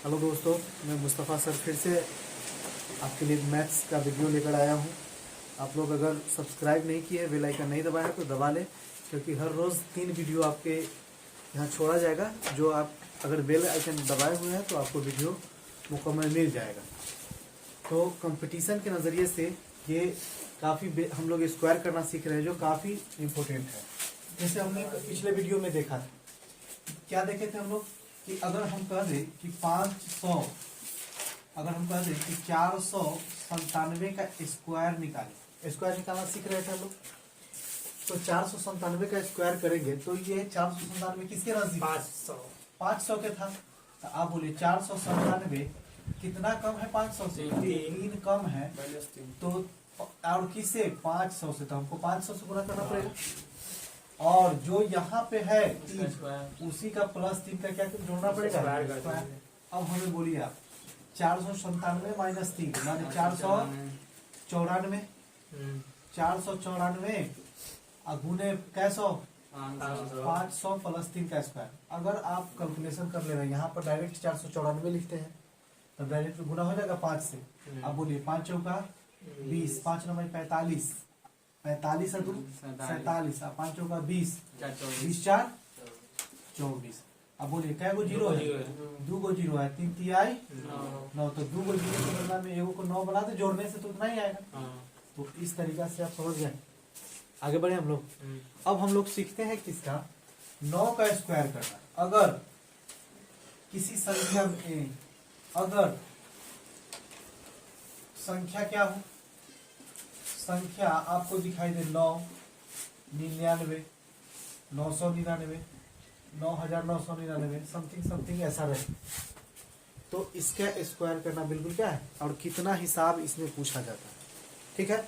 Hello दोस्तों, मैं Mustafa sir फिर से आपके लिए मैथ्स का वीडियो लेकर आया हूं। आप लोग अगर सब्सक्राइब नहीं किए, बेल आइकन नहीं दबाया तो दबा लें, क्योंकि हर रोज़ 3 वीडियो आपके यहाँ छोड़ा जाएगा। जो आप अगर बेल आइकन दबाए हुए हैं तो आपको वीडियो मुकम्मल मिल जाएगा। तो कंपटीशन के नज़रिए से ये काफ़ी हम लोग स्क्वायर करना सीख रहे हैं, जो काफ़ी इम्पोर्टेंट है। जैसे हमने पिछले वीडियो में देखा था, क्या देखे थे हम लोग कि अगर हम कह दें कि 500, अगर हम कह दें कि 497 का स्क्वायर निकालें, स्क्वायर निकालना सीख रहे थे हम लोग। तो 497 का स्क्वायर करेंगे तो ये 497 किसके नजदीक? 500 के था। तो आप बोलिए 497 कितना कम है 500 से? 3 कम है। तो और किससे? 500 से। तो हमको 500 से गुणा करना पड़ेगा। और जो यहाँ पे है 3, उसी का +3 का क्या जोड़ना पड़ेगा? अब हमें बोलिए आप 497 - 3 माने 494। 494 गुने कैसो 500 + 3 का स्क्वायर। अगर आप कैलकुलेशन कर ले रहे हैं, यहाँ पर डायरेक्ट 494 लिखते हैं तो डायरेक्ट गुना हो जाएगा 5 से। अब बोलिए 5 चौका 20, 5 9 45, 45 और 2 47, 5 चौका 20, 20 4 24। अब बोलिए क्या गो जीरो है? 2 गो जीरो है। 3 तिहाई 9। तो 2 गो जीरो के बदला में एगो को 9 बना दे, जोड़ने से तो उतना ही आएगा। तो इस तरीका से आप समझ गए। आगे बढ़े हम लोग। अब हम लोग सीखते हैं किसका? 9 का स्क्वायर करना। अगर किसी संख्या में, अगर संख्या क्या हो, संख्या आपको दिखाई दे 9, 99, 999, 9999, समथिंग ऐसा रहे, तो इसका स्क्वायर करना बिल्कुल क्या है, और कितना हिसाब इसमें पूछा जाता है। ठीक है।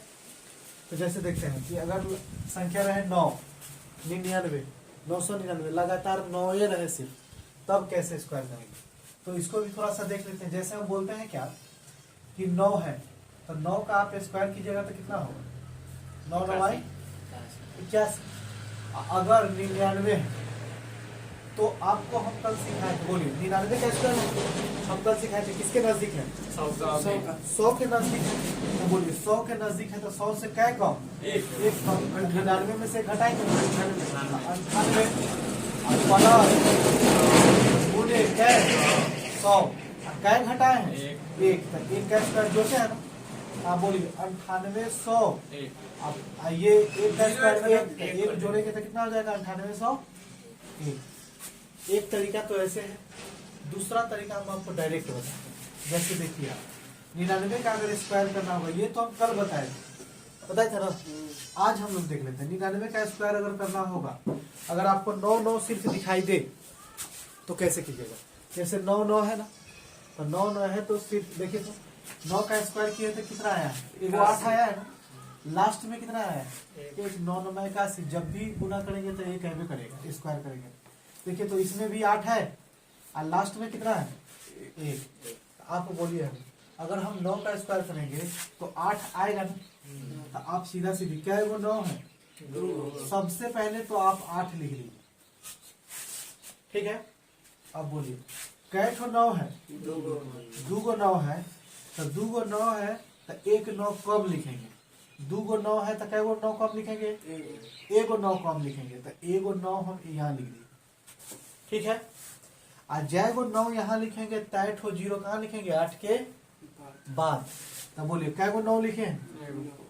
तो जैसे देखते हैं कि अगर संख्या रहे 9, 99, 999, लगातार 9 ये रहे सिर्फ, तब कैसे स्क्वायर करेंगे? तो इसको भी थोड़ा सा देख लेते हैं। जैसे हम बोलते हैं क्या कि 9 है, तो 9 का आप स्क्वायर कीजिएगा तो कितना होगा? 9 9 81। अगर 99 है तो आपको हम कल सिखाए थे, बोलिए 99 का स्क्वायर हम कल सिखाए थे, किसके नजदीक है? 100 के नजदीक है। तो बोलिए 100 के नजदीक है तो 100 से क्या कम? एक कम। 99 में से घटाएंगे 98 बोले क्या? 100 क्या घटाए हैं? 1। तो 1 का स्क्वायर जोड़ते हैं ना। आप बोलिए 98 100। अब ये 1 का स्क्वायर 1 जोड़ेंगे तो कितना हो जाएगा? 98 100 1। एक तरीका तो ऐसे है। दूसरा तरीका हम आपको डायरेक्ट बताते हैं। जैसे देखिए आप 99 का अगर स्क्वायर करना होगा, ये तो हम कल बताए था ना। आज हम लोग देख लेते हैं 99 का स्क्वायर अगर करना होगा। अगर आपको 9 9 सिर्फ दिखाई दे तो कैसे कीजिएगा? जैसे 9 9 है ना, तो 9 9 है तो सिर्फ देखिए तो 9 का स्क्वायर किए तो कितना आया? एगो 8 आया है ना। लास्ट में कितना आया? 1। 9 9 81। जब भी गुना करेंगे तो 1 आएगा करेगा, स्क्वायर करेंगे। देखिए तो इसमें भी 8 है और लास्ट में कितना है? 1। आप बोलिए अगर हम 9 का स्क्वायर करेंगे तो 8 आएगा ना। तो आप सीधा सीधी क्या है, वो 9 है। सबसे पहले तो आप 8 लिख लीजिए। ठीक है। अब बोलिए कै ठो 9 है? 2 गो 9 है। तो 2 गो 9 है तो 1 9 कम लिखेंगे। 2 गो 9 है तो कै गो 9 कम लिखेंगे? 1 गो 9 कम लिखेंगे। तो 1 गो 9 हम यहाँ लिख देंगे। ठीक है। आज जय गो 9 यहाँ लिखेंगे, तय ठो 0 कहाँ लिखेंगे? 8 के बाद। तो बोलिए कै गो 9 लिखे?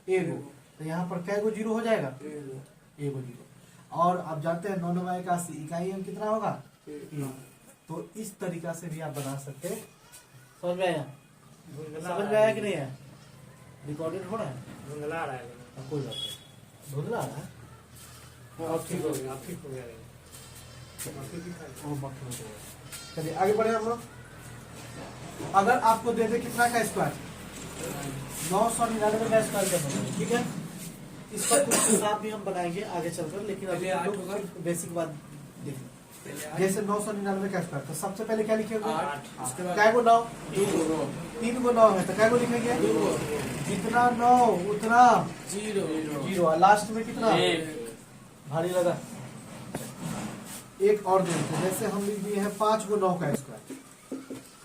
1 गो। तो यहाँ पर कै गो 0 हो जाएगा? 1 गो 0। और आप जानते हैं 9 9 81 इकाई में कितना होगा? 1। तो इस तरीका से भी आप बना सकते हैं। समझ में आया? समझ में आया कि नहीं आया? रिकॉर्डेड हो रहा है? धुंधला रहा है। कोई बात नहीं, धुंधला रहा है। आप ठीक हो गया, आप ठीक हो गया। चलिए आगे बढ़े हम लोग। अगर आपको दे दे कितना का स्क्वायर? 999 का स्क्वायर करना। ठीक है। इस पर कुछ हिसाब भी हम बनाएंगे आगे चलकर, लेकिन अभी आप लोग बेसिक बात देखिए। जैसे 999 का स्क्वायर, तो सबसे पहले क्या लिखेंगे? 8। कै गो 9? 3 गो 9 है तो कै गो लिखेंगे? 2। जितना 9 उतना 0। लास्ट में कितना? 1। भारी लगा। एक और देखते हैं। जैसे हम लिख दिए हैं 5 गो 9 का स्क्वायर।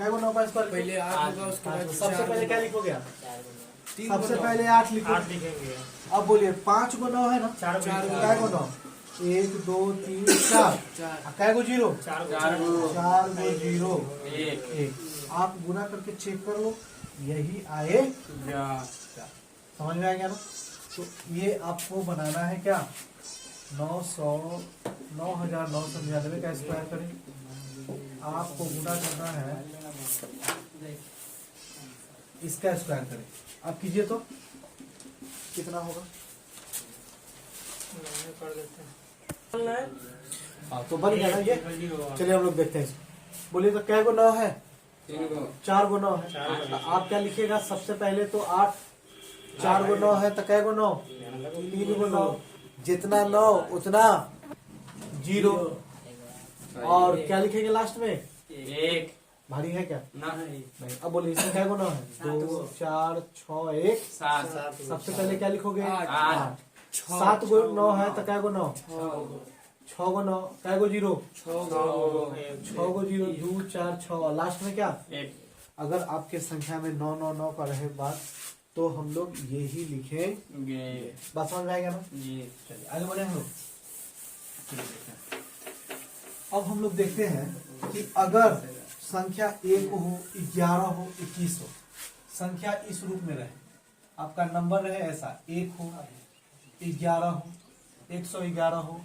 क्या को 9 का स्क्वायर पहले 8 होगा उसके बाद सबसे पहले क्या लिखोगे आप? 3 सबसे पहले 8 लिखो। 8 लिखेंगे। अब बोलिए 5 को 9 है ना? 4 क्या को 9? 1 2 3 4 क्या को 0? 4 4 को 0 1 1। आप गुना करके चेक कर लो, यही आए। समझ में आ गया ना? तो ये आपको बनाना है क्या? 9999 का स्क्वायर करें। आपको गुना करना है, इसका स्क्वायर करें। आप कीजिए तो कितना होगा? कर देते हैं। हाँ तो बन गया ना ये। चलिए हम लोग देखते हैं इसको। बोलिए तो क्या को 9 है? 4 को 9 है। तो आप क्या लिखिएगा? सबसे पहले तो 8, 4 को 9 है तो क्या को 9? 3 को 9, जितना 9 उतना 0। और क्या लिखेंगे लास्ट में? 1 भारी है क्या? नहीं नहीं। अब बोलिए इसमें क्या को 9 है? 2 4 6 1 7 सबसे पहले क्या लिखोगे? 8 7 को 9 है तो क्या को 9? 6 को 9 क्या को 0? 6 को 0 2 4 6 लास्ट में क्या? 1 अगर आपके संख्या में 9 9 9 का रहे बात तो हम लोग यही लिखेंगे। बात समझ में आएगा ना? जी। चलिए आगे बढ़े हम लोग। चलिए देखते हैं। अब हम लोग देखते हैं कि अगर संख्या 1 हो, 11 हो, 21 हो, संख्या इस रूप में रहे, आपका नंबर रहे ऐसा 1 हो, 11 हो, 111 हो,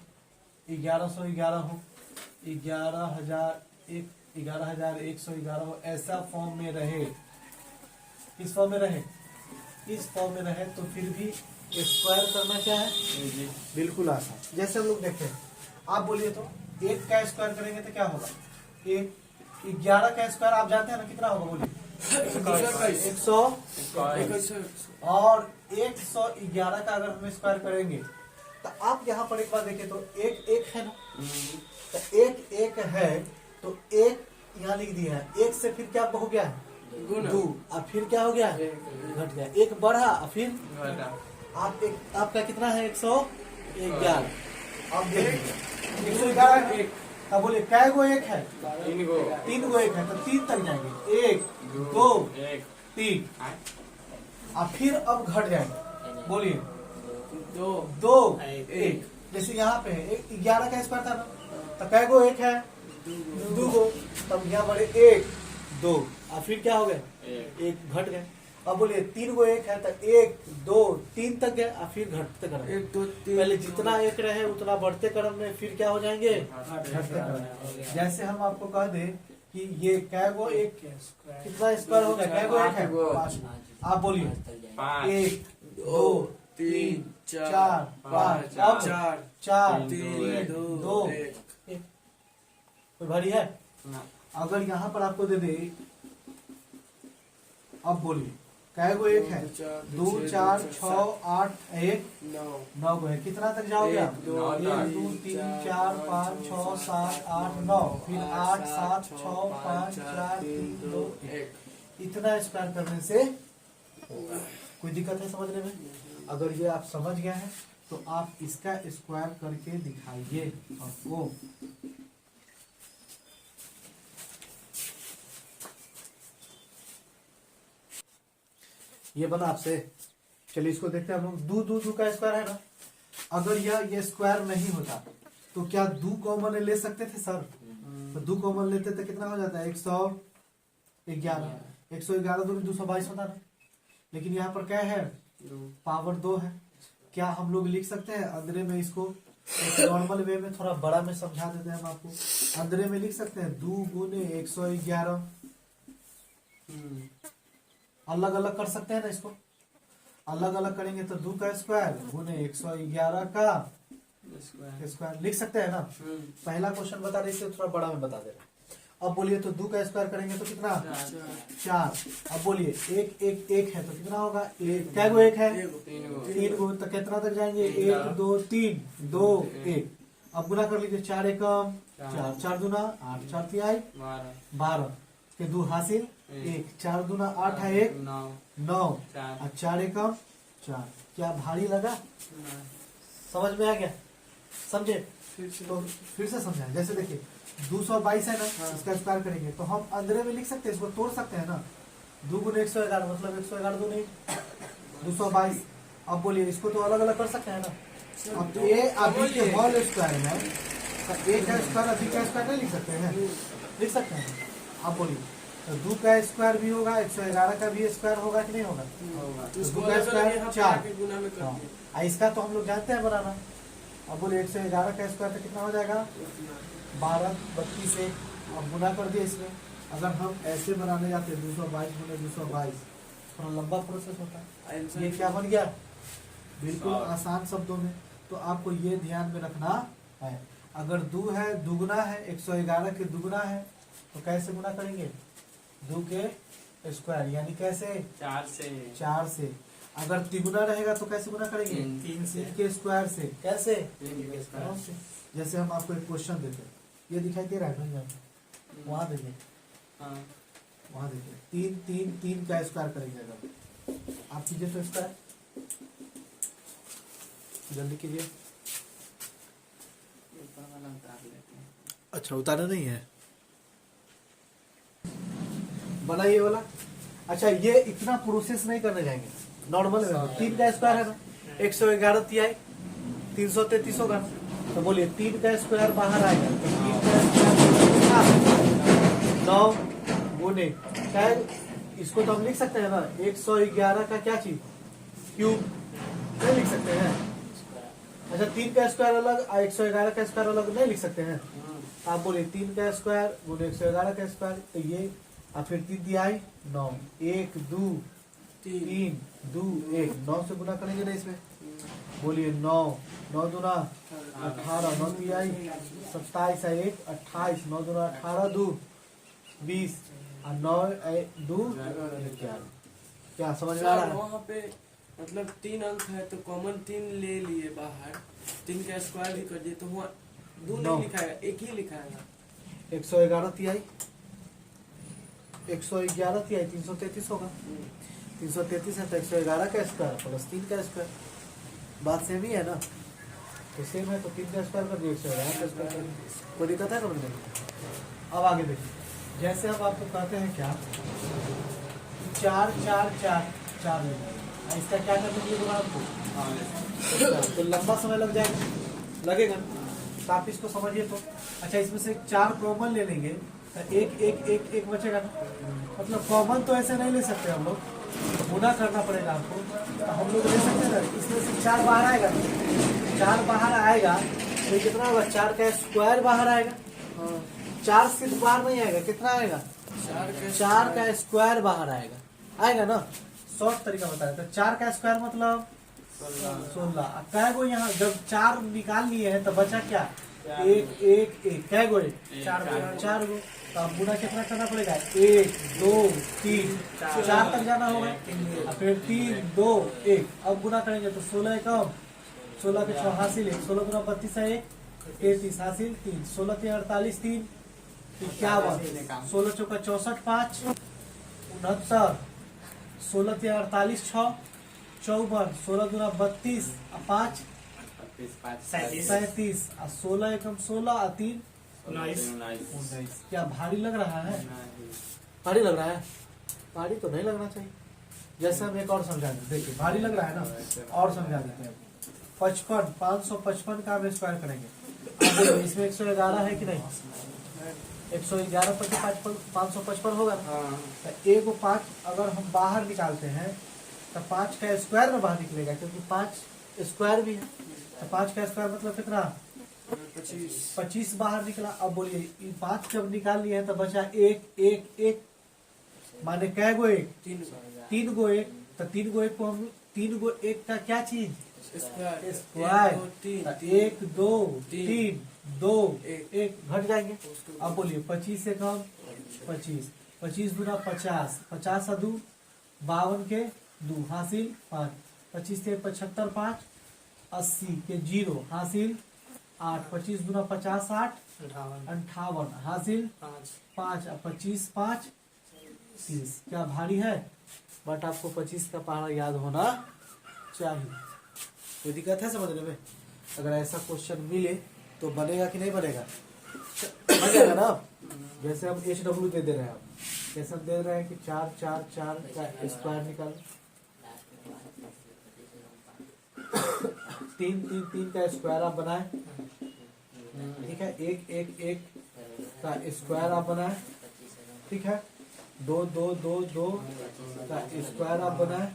1111 हो, 11,111 हो, ऐसा फॉर्म में रहे। इस फॉर्म में रहे, इस फॉर्म में रहे तो फिर भी स्क्वायर करना क्या है? बिल्कुल आसान। जैसे हम लोग देखते हैं, आप बोलिए तो 1 का स्क्वायर करेंगे तो क्या होगा? 11 का स्क्वायर आप जानते हैं ना कितना होगा? बोलिए 100। और 111 का अगर हम स्क्वायर करेंगे तो आप यहाँ पर एक बार देखिए तो 1 है ना? तो 1 है तो 1 यहाँ लिख दिया है। 1 से फिर क्या हो गया है? 2। और फिर क्या हो गया? घट गया। 1 बढ़ा और फिर आपका कितना है? 111। अब देखिए 111 अब बोलिए क्या को 1 है? 3 को 1 है तो 3 तक जाएंगे। 1 2 3 और फिर अब घट जाएंगे। बोलिए 2 1। जैसे यहाँ पे है 11 का स्क्वायर था ना, तो क्या को 1 है? 2 को, तब यहाँ पर 1 2 और फिर क्या हो गए? 1 घट गए। अब बोलिए 3 को 1 है तो 1 2 3 तक गए और फिर घटते क्रम। 1 2 3 पहले जितना 1 रहे उतना बढ़ते क्रम में फिर क्या हो जाएंगे? घटते क्रम। जैसे हम आपको कह दे कि ये क्या को 1 कितना स्क्वायर हो गया? क्या को 1 है? 5। आप बोलिए 1 2 3 4 5 अब 4 3 2 1। कोई भारी है? अगर यहाँ पर आपको दे दे, अब बोलिए क्या को 1 है? 2 4 6 8 1 9 को है। कितना तक जाओगे आप? 1 2 3 4 5 6 7 8 9 फिर 8 7 6 5 4 3 2 1। इतना स्क्वायर करने से कोई दिक्कत है समझने में? अगर ये आप समझ गए हैं तो आप इसका स्क्वायर करके दिखाइए आपको। ये बना आपसे। चलिए इसको देखते हैं हम लोग। 2 का स्क्वायर है ना? अगर ये स्क्वायर नहीं होता तो क्या 2 कॉमन ले सकते थे सर? तो 2 कॉमन लेते तो कितना हो जाता है? 111। 111 दूनी 222 होता ना। लेकिन यहाँ पर क्या है? पावर 2 है। क्या हम लोग लिख सकते हैं अंदर में इसको एक नॉर्मल वे में, थोड़ा बड़ा में समझा देते हैं हम आपको। अंदर में लिख सकते हैं 2 गुने 111। अलग अलग कर सकते हैं ना इसको? अलग अलग करेंगे तो 2 का स्क्वायर गुने 111 का स्क्वायर लिख सकते हैं ना? पहला क्वेश्चन बता रहे, इससे थोड़ा बड़ा में बता दे रहे। अब बोलिए तो 2 का स्क्वायर करेंगे तो कितना? 4। अब बोलिए 1 है तो कितना होगा? क्या को 1 है? 3 को, तो कितना तक जाएंगे? 1 2 3 2 1। अब गुना कर लीजिए। 4 एकम 4 4 दूना 8 4 तिहाई 12 के 2 हासिल 1 4 दूना 8 है 1 9 और 4 एकम 4। क्या भारी लगा? समझ में आ गया? समझे? तो फिर से समझाएं। जैसे देखिए 222 है ना, इसका स्क्वायर करेंगे तो हम अंदर में लिख सकते हैं, इसको तोड़ सकते हैं ना। 2 गुने 111 मतलब 111 दूनी 222। अब बोलिए इसको तो अलग अलग कर सकते हैं ना। अब ए अभी के होल स्क्वायर है तो ए का स्क्वायर अभी का स्क्वायर नहीं लिख सकते हैं, लिख सकते हैं। अब बोलिए तो 2 का स्क्वायर भी होगा, 111 का भी स्क्वायर होगा कि नहीं होगा। तो इसको 2 का अलग अलग स्क्वायर यहाँ पे 4, आके गुना में कर दिया। इसका तो हम लोग जानते हैं बनाना। अब बोले 111 का स्क्वायर तो कितना हो जाएगा 12 32 से। अब गुना कर दिया इसमें। अगर हम ऐसे बनाने जाते हैं 222 गुने 222 थोड़ा लंबा प्रोसेस होता है। ये क्या बन गया बिल्कुल आसान शब्दों में। तो आपको ये ध्यान में रखना है, अगर 2 है दुगुना है 111 के दुगुना है तो कैसे गुना करेंगे 2 के स्क्वायर यानी कैसे 4 से। अगर तिगुना रहेगा तो कैसे गुना करेंगे 3 से। के स्क्वायर से। कैसे 3 के स्क्वायर 9 से। जैसे हम आपको एक क्वेश्चन देते हैं, ये दिखाई दे रहा है भैया, वहां देखिए, हाँ वहां देखिए 3 का स्क्वायर करेंगे। अगर आप कीजिए तो स्क्वायर जल्दी कीजिए। ऊपर वाला उतार लेते हैं। अच्छा उतारा नहीं है, बना ये वाला। अच्छा ये इतना प्रोसेस नहीं करने जाएंगे, नॉर्मल में 3 का स्क्वायर है ना 111 तिहाई 333 होगा। तो बोलिए 3 का स्क्वायर बाहर आएगा तो 3 का स्क्वायर 9 गुने शायद इसको तो हम लिख सकते हैं ना 111 का क्या चीज क्यूब नहीं लिख सकते हैं। अच्छा 3 का स्क्वायर अलग 111 का स्क्वायर अलग नहीं लिख सकते हैं। आप बोलिए 3 का स्क्वायर गुने 111 का स्क्वायर तो ये और फिर 3 दिया 9 1 2 3 2 1 9 से गुना करेंगे ना इसमें। बोलिए 9 9 दूना 18 9 दिया 27 है 1 28 9 दूना 18 2 20 और 9 2 क्या समझ में आ रहा है। वहाँ पे मतलब 3 अंक है तो कॉमन 3 ले लिए बाहर, 3 का स्क्वायर भी कर दिए तो वहाँ 2 नहीं लिखाएगा, एक ही लिखाएगा। 111 तिहाई 111 तिहाई 333 होगा। 333 है तो 111 का स्क्वायर प्लस 3 का स्क्वायर, बात सेम ही है ना। तो सेम है तो 3 का स्क्वायर कर दिए 111 का स्क्वायर कर दिए। कोई दिक्कत है समझने में। अब आगे देखिए, जैसे हम आपको कहते हैं क्या 4 4 4 4 इसका क्या करने के लिए बोला आपको, तो लंबा समय लग जाएगा, लगेगा तो आप इसको समझिए तो। अच्छा इसमें से 4 कॉमन ले लेंगे तो एक एक एक एक बचेगा ना, मतलब कॉमन तो ऐसे नहीं ले सकते हम लोग, गुना करना पड़ेगा आपको। तो हम लोग ले सकते हैं ना, इसमें से 4 बाहर आएगा, 4 बाहर आएगा तो कितना होगा 4 का स्क्वायर बाहर आएगा। 4 सिर्फ बाहर नहीं आएगा, कितना आएगा 4 का स्क्वायर बाहर आएगा ना। शॉर्ट तरीका बताया तो 4 का स्क्वायर मतलब 16। कै गो यहाँ जब 4 निकाल लिए हैं तो बचा क्या 1 1 1 कै गो 4 गो। तो अब गुना कितना करना पड़ेगा 1 2 3 4 तक जाना होगा और फिर 3 2 1। अब गुना करेंगे तो 16 कम 16 के 6 हासिल 1 16 गुना 32 है 1 33 हासिल 3 16 के 48 3 51 16 चौका 64 5 69 16 के 48 6 54 16 गुना 32 5 37 और 16 एकम 16 और 3 19। क्या भारी लग रहा है, भारी लग रहा है, भारी तो नहीं लगना चाहिए। जैसे हम एक और समझा देते, देखिए भारी लग रहा है ना, और समझा देते हैं। 55 555 का हम स्क्वायर करेंगे। अब बोलो इसमें 111 है कि नहीं, 111 पर 555 होगा। तो एक को 5 अगर हम बाहर निकालते हैं तो 5 का स्क्वायर में बाहर निकलेगा, क्योंकि 5 स्क्वायर भी है। तो 5 का स्क्वायर मतलब कितना 25 बाहर निकला। अब बोलिए 5 जब निकाल लिए हैं तो बचा 1 1 1 माने कै गो 1 3 गो 1। तो 3 गो 1 को हम 3 गो 1 का क्या चीज स्क्वायर 1 2 3 2 1 घट जाएंगे। अब बोलिए 25 से कम 25 25 दूना 50 50 2 52 के 2 हासिल 5 25 से 75 5 80 के 0 हासिल 8 25 दूना 50 60 58 हासिल 5 25 5 30। क्या भारी है, बट आपको 25 का पहाड़ा याद होना चाहिए। कोई दिक्कत है समझने में। अगर ऐसा क्वेश्चन मिले तो बनेगा कि नहीं बनेगा। समझ जाएगा ना। जैसे हम HW दे रहे हैं, आप जैसे हम दे रहे हैं कि 4 4 4 का स्क्वायर निकाल, 3 3 3 का स्क्वायर आप बनाए, ठीक है। 1 1 1 का स्क्वायर आप बनाए, ठीक है। 2 2 2 2 का स्क्वायर आप बनाए।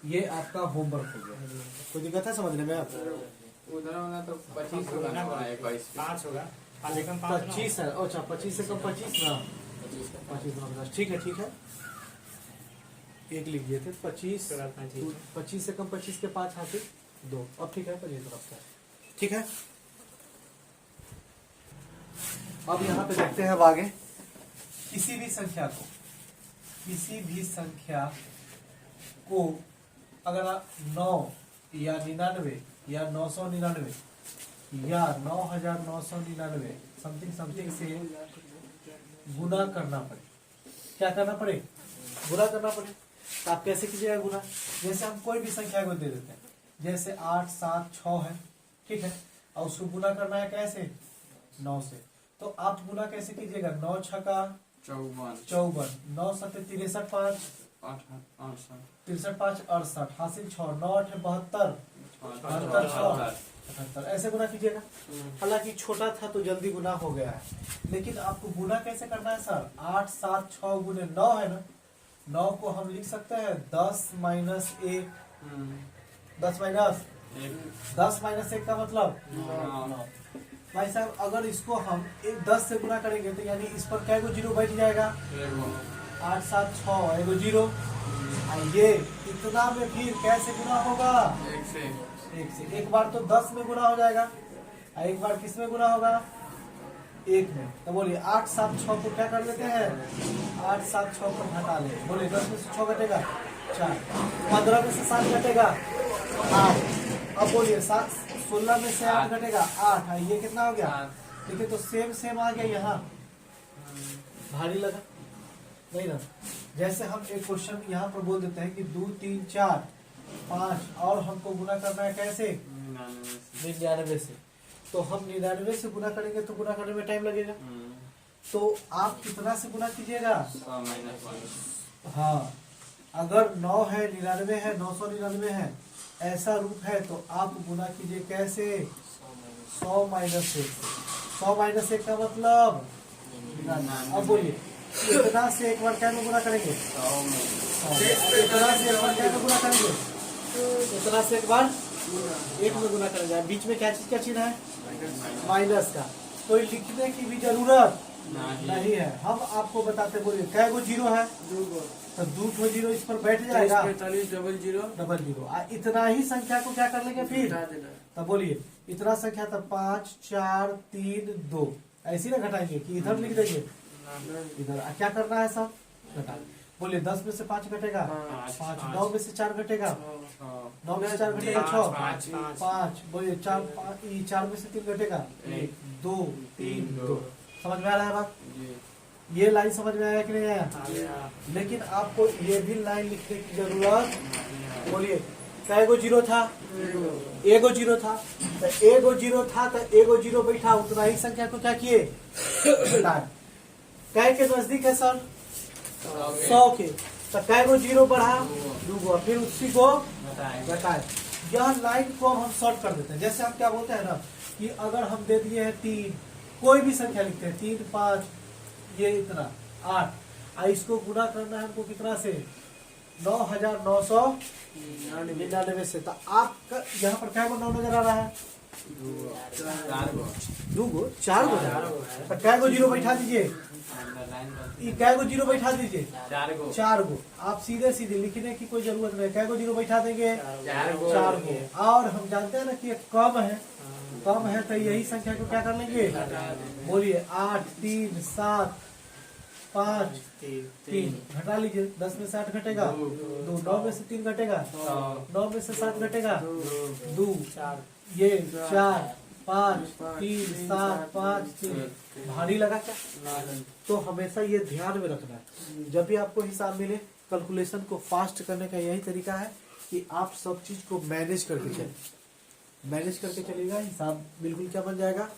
ये आपका होमवर्क हो गया। कोई दिक्कत है समझने में? आप उधर वाला तो 25 होगा ना, 5 होगा। 25 है। अच्छा 25 से कम 25 ना, 25 ठीक है, ठीक है। एक लिख दिए थे 25, 25 से कम 25 के 5 हाथी 2। अब ठीक है, 25 रखता है, ठीक है। अब यहाँ पे देखते हैं अब आगे। किसी भी संख्या को अगर आप 9 या 99 या 999 या 9999 समथिंग से गुना करना पड़े, क्या करना पड़े? गुना करना पड़े। तो आप कैसे कीजिएगा गुना? जैसे हम कोई भी संख्या को दे देते हैं, जैसे 8 7 6 है, ठीक है, और उसको गुना करना है कैसे? 9 से। तो आप गुना कैसे कीजिएगा? 9 छक्का 54, 9 सत्ते 63 5 63 5 68 हासिल 6, 9 8 72 78, ऐसे गुना कीजिएगा। हालांकि छोटा था तो जल्दी गुना हो गया है, लेकिन आपको गुना कैसे करना है सर? 8 7 6 गुने 9 है ना, 9 को हम लिख सकते हैं 10 माइनस 1, 10 माइनस 1 का मतलब 9। भाई साहब अगर इसको हम 10 से गुना करेंगे तो यानी इस पर क्या जीरो बैठ जाएगा? 8 7 6 एगो जीरो। ये इतना में फिर कैसे गुना होगा? एक से। एक बार तो 10 में गुना हो जाएगा, एक बार किस में गुना होगा? 1 में। तो बोलिए 8 7 6 को क्या कर लेते हैं? 8 7 6 को हटा ले। बोलिए 10 में से 6 घटेगा 4, 15 में से 7 घटेगा 8। अब बोलिए 16 में से 8 घटेगा 8। ये कितना हो गया? देखिए तो सेम आ गया। यहाँ भारी लगा नहीं ना? जैसे हम एक क्वेश्चन यहाँ पर बोल देते हैं कि 2 3 4 5 और हमको गुना करना है कैसे? 99 से। तो हम 99 से गुना करेंगे तो गुना करने में टाइम लगेगा, तो आप कितना से गुना कीजिएगा? हाँ, अगर 9 है 99 है 999 है ऐसा रूप है तो आप गुना कीजिए कैसे? 100 माइनस 1। 100 माइनस 1 का मतलब 99। अब बोलिए इतना से एक बार क्या में गुना करेंगे? 100 में। इतना से एक बार क्या में गुना करेंगे? इतना से एक बार 1 में गुना करेंगे। बीच में क्या चीज है? माइनस का। कोई लिखने की भी जरूरत नहीं है, हम आपको बताते। बोलिए क्या गो जीरो है? 2 गो। तो 2 गो जीरो इस पर बैठ जाएगा। 45 डबल जीरो। इतना ही संख्या को क्या कर लेंगे फिर? तो बोलिए इतना संख्या तो 5 4 3 2 ऐसी ना घटाएंगे कि इधर लिख देंगे? इधर क्या करना है सब? घटा। बोलिए 10 में से 5 घटेगा 5, 9 में से 4 घटेगा 9 में से 4 घटेगा 6 5। बोलिए 4 में से 3 घटेगा 1 2 3 2। समझ में आ रहा है बात? ये लाइन समझ में आया कि नहीं आया? लेकिन आपको ये भी लाइन लिखने की जरूरत। बोलिए क्या एगो जीरो था? एगो जीरो था। तो एगो जीरो था तो एगो जीरो बैठा, उतना ही संख्या को क्या किए? कै के नजदीक है सर? 100 के। तो कै गो जीरो बढ़ा? 2 गो। फिर उसी को घटाए। यह लाइन को हम शॉर्ट कर देते हैं। जैसे हम क्या बोलते हैं ना कि अगर हम दे दिए हैं 3, कोई भी संख्या लिखते हैं 3 5 ये इतना 8, इसको गुना करना है हमको कितना से? 9999 से। तो आपका यहाँ पर क्या 9 नजर आ रहा है? 2 गो 4 गो। तो क्या गो जीरो बैठा दीजिए? क्या गो जीरो बैठा दीजिए? 4 गो। आप सीधे लिखने की कोई जरूरत नहीं। क्या गो जीरो बैठा देंगे? 4 गो। और हम जानते हैं ना कि कम है तो यही संख्या को क्या कर लेंगे? बोलिए 8 3 7 5 3 घटा लीजिए। 10 में से 8 घटेगा 2, 9 में से 3 घटेगा 9 में से 7 घटेगा 2, ये 4 5 3 7 5 3। भारी लगा क्या? तो हमेशा ये ध्यान में रखना है, जब भी आपको हिसाब मिले कैलकुलेशन को फास्ट करने का यही तरीका है कि आप सब चीज को मैनेज करके चलिएगा। हिसाब बिल्कुल क्या बन जाएगा?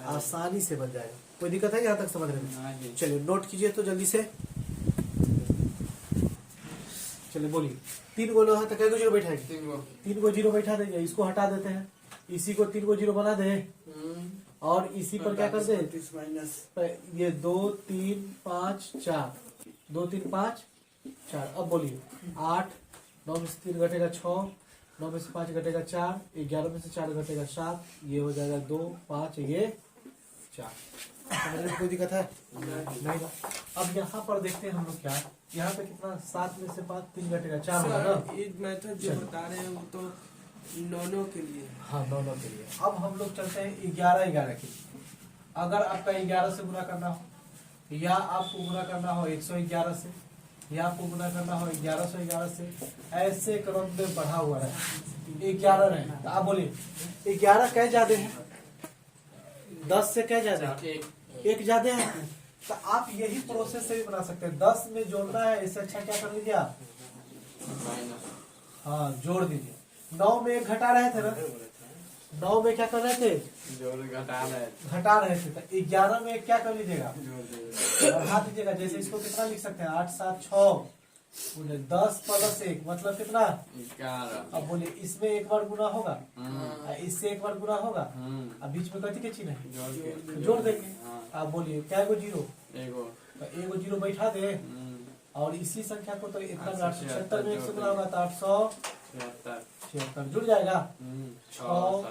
आसानी से बन जाएगा। कोई दिक्कत है यहाँ तक समझने में? हाँ जी। चलिए नोट कीजिए तो जल्दी से। चलिए बोलिए, 3 गो लोहा तक 0 बैठाएंगे? 3 गो 0 बैठा देंगे, इसको हटा देते हैं, इसी को 3 गो 0 बना दे और इसी पर क्या कर दे, ये 2 3 5 4, 2 3 5 4। अब बोलिए 8, 9 में से 3 घटेगा 6, 9 में से 5 घटेगा 4, 11 में से 4 घटेगा 7, ये हो जाएगा 2 5, ये 4। समझ में कोई दिक्कत है? नहीं ना। अब यहाँ पर देखते हैं हम लोग क्या, यहाँ पे कितना, 7 में से 5 3 घटेगा 4 होगा ना। सर ये मेथड जो बता रहे हैं वो तो 9 के लिए। हाँ 9 के लिए। अब हम लोग चलते हैं 11 के लिए। अगर आपका 11 से गुना करना हो या आपको गुना करना हो 111 से या आपको गुना करना हो 1111 से, ऐसे क्रम में बढ़ा हुआ है 11 रहे। तो आप बोलिए 11 क्या ज्यादा है, 10 से क्या ज्यादा है, 1 ज्यादा है। तो आप यही प्रोसेस से भी बना सकते हैं। 10 में जोड़ना है, इससे अच्छा क्या कर लीजिए आप, हाँ जोड़ दीजिए। 9 में 1 घटा रहे थे ना, 9 में क्या कर रहे थे, घटा रहे थे। तो 11 में 1 क्या कर लीजिएगा, बढ़ा दीजिएगा। जैसे इसको कितना लिख सकते हैं, 8 7 6 बोले 10 प्लस 1 मतलब कितना, 11। अब बोले इसमें 1 बार गुना होगा, इससे 1 बार गुना होगा, अब बीच में कथी के चिन्ह है, जोड़ देंगे। आप बोलिए क्या गो 0, तो 1 0 बैठा दे और इसी संख्या को तो इतना 876 में 1 से गुना होगा तो 876 जुड़ जाएगा। 6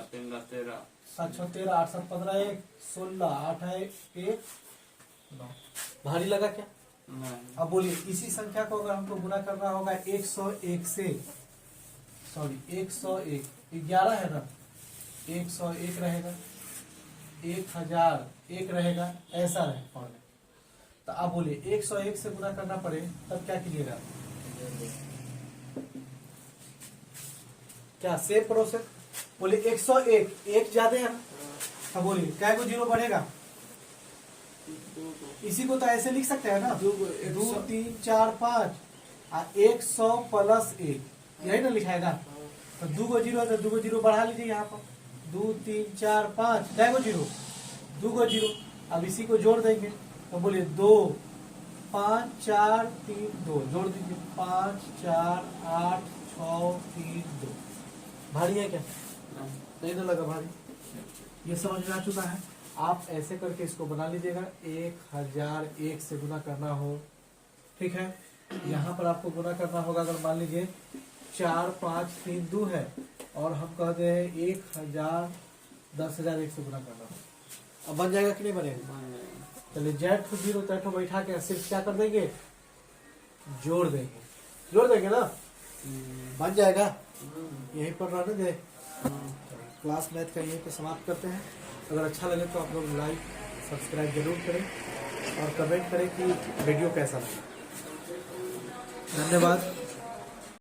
7 6 13 8 7 15 1 16 8 है 1 9। भारी लगा क्या? अब बोलिए इसी संख्या को अगर हमको गुना करना होगा 101 से, सॉरी 101, 11 है ना, 101 रहेगा, 1001 रहेगा, ऐसा रहे फॉर्मेट। तो आप बोलिए 101 से गुना करना पड़े तब क्या कीजिएगा, क्या सेम प्रोसेस। बोलिए 101, 1 ज्यादा है ना, तो बोलिए क्या को 0 बढ़ेगा, इसी को तो ऐसे लिख सकते हैं ना, 2 3 4 5 100 प्लस 1, यही ना लिखाएगा। तो 2 गो 0 है तो 2 गो 0 बढ़ा लीजिए यहाँ पर, 2 3 4 5 क्या गो 0, 2 गो 0। अब इसी को जोड़ देंगे तो बोलिए 2 5 4 3 2, जोड़ दीजिए 5 4 8 6 3 2। भारी है क्या? नहीं ना लगा भारी, ये समझ में आ चुका है। आप ऐसे करके इसको बना लीजिएगा। 1001 से गुना करना हो, ठीक है। यहाँ पर आपको गुना करना होगा, अगर मान लीजिए 4 5 3 2 है और हम कहते हैं 1000 10001 से गुना करना हो, अब बन जाएगा कि नहीं बनेगा? चलिए जेड 0 तैठो बैठा के सिर्फ क्या कर देंगे, जोड़ देंगे, जोड़ देंगे ना, बन जाएगा। यहीं पर रहने दे, क्लास मैथ का यहीं पे समाप्त करते हैं। अगर अच्छा लगे तो आप लोग लाइक सब्सक्राइब जरूर करें और कमेंट करें कि वीडियो कैसा लगा। धन्यवाद।